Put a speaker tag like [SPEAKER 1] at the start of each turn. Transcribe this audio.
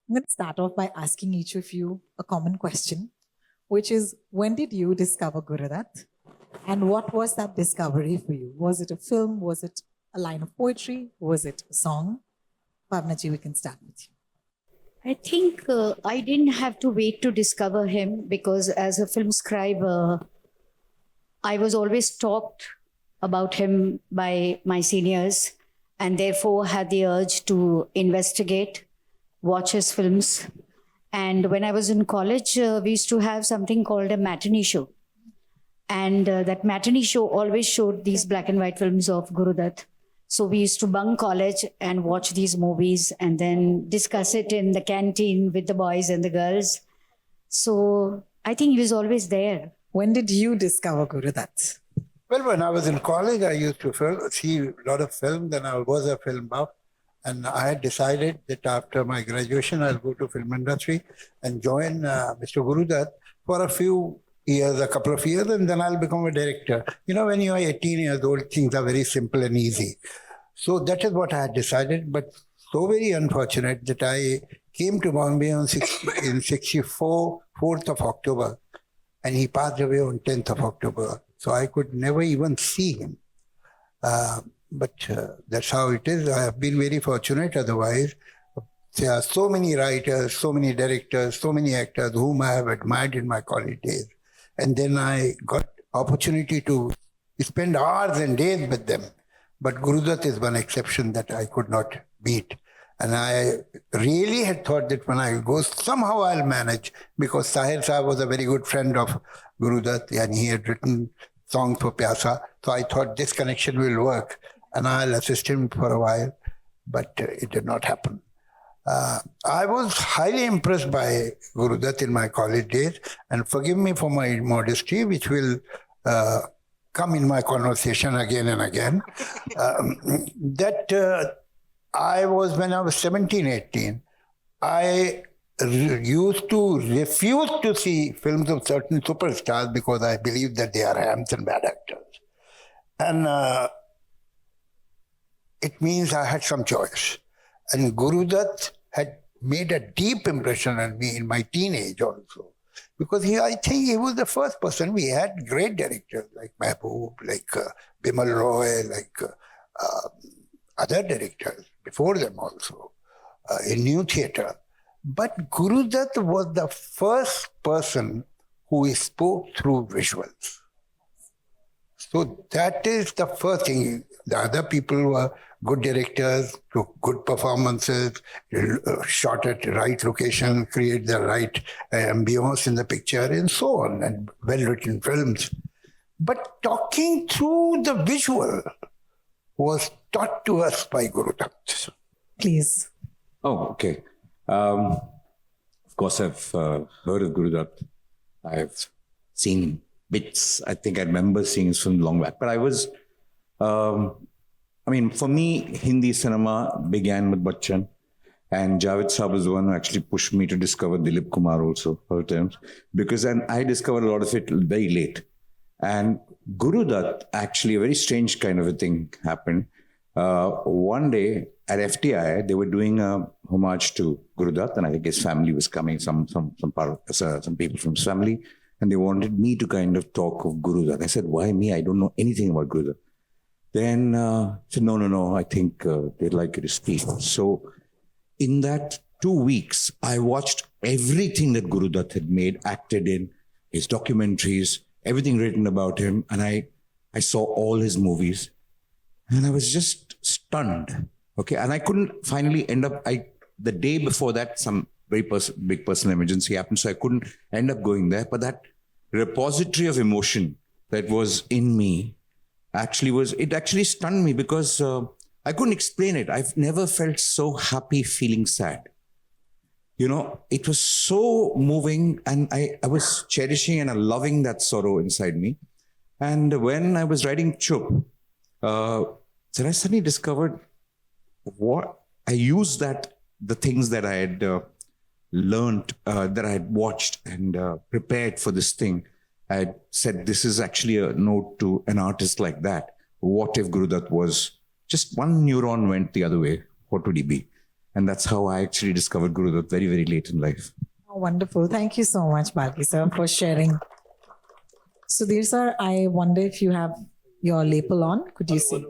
[SPEAKER 1] I'm going to start off by asking each of you a common question, which is, when did you discover Gurudat? And what was that discovery for you? Was it a film? Was it a line of poetry? Was it a song? Bhavnaji, we can start with you.
[SPEAKER 2] I think I didn't have to wait to discover him because as a film scribe, I was always talked about him by my seniors and therefore had the urge to investigate, watch his films. And when I was in college, we used to have something called a matinee show. And that matinee show always showed these black and white films of Guru Dutt. So we used to bunk college and watch these movies and then discuss it in the canteen with the boys and the girls. So I think he was always there.
[SPEAKER 1] When did you discover Gurudat?
[SPEAKER 3] Well, when I was in college, I used to see a lot of film. Then I was a film buff. And I had decided that after my graduation, I'll go to film industry and join Mr. Guru Dutt for a couple of years, and then I'll become a director. You know, when you are 18 years old, things are very simple and easy. So that is what I had decided. But so very unfortunate that I came to Bombay in 64, 4th of October, and he passed away on 10th of October. So I could never even see him. But that's how it is. I have been very fortunate. Otherwise, there are so many writers, so many directors, so many actors whom I have admired in my college days. And then I got opportunity to spend hours and days with them. But Guru Dutt is one exception that I could not beat. And I really had thought that when I go, somehow I'll manage, because Sahir Sahib was a very good friend of Guru Dutt and he had written songs for Pyasa. So I thought this connection will work and I'll assist him for a while, but it did not happen. I was highly impressed by Guru Dutt in my college days, and forgive me for my modesty, which will come in my conversation again and again, when I was 17, 18, I used to refuse to see films of certain superstars because I believe that they are hams and bad actors. And it means I had some choice. And Guru Dutt had made a deep impression on me in my teenage also. Because I think he was the first person. We had great directors like Mehboob, like Bimal Roy, like other directors before them also in new theatre. But Guru Dutt was the first person who spoke through visuals. So that is the first thing. The other people were good directors, took good performances, shot at the right location, create the right ambience in the picture, and so on, and well-written films. But talking through the visual was taught to us by Guru Dutt.
[SPEAKER 1] Please.
[SPEAKER 4] Oh, okay. Of course, I've heard of Guru Dutt. I've seen bits. I think I remember seeing his film long back. But I was... for me, Hindi cinema began with Bachchan, and Javed Saab was the one who actually pushed me to discover Dilip Kumar also, her terms, because I discovered a lot of it very late. And Guru Dutt, actually, a very strange kind of a thing happened. One day at FTI, they were doing a homage to Guru Dutt, and I think his family was coming, some people from his family, and they wanted me to kind of talk of Guru Dutt. I said, why me? I don't know anything about Guru Dutt. Then said, no, I think they'd like you to speak. So in that 2 weeks, I watched everything that Guru Dutt had made, acted in, his documentaries, everything written about him. And I saw all his movies and I was just stunned. Okay. And I couldn't finally end up, the day before that, some very big personal emergency happened. So I couldn't end up going there. But that repository of emotion that was in me, it actually stunned me because I couldn't explain it. I've never felt so happy feeling sad. You know, it was so moving and I was cherishing and loving that sorrow inside me. And when I was writing Chup, then I suddenly discovered what I used the things that I had learned, that I had watched and prepared for this thing. I had said, this is actually a note to an artist like that. What if Guru Dutt was just one neuron went the other way? What would he be? And that's how I actually discovered Guru Dutt very, very late in life.
[SPEAKER 1] Oh, wonderful. Thank you so much, Balki sir, for sharing. Sudhir sir, I wonder if you have your lapel on. Could you see?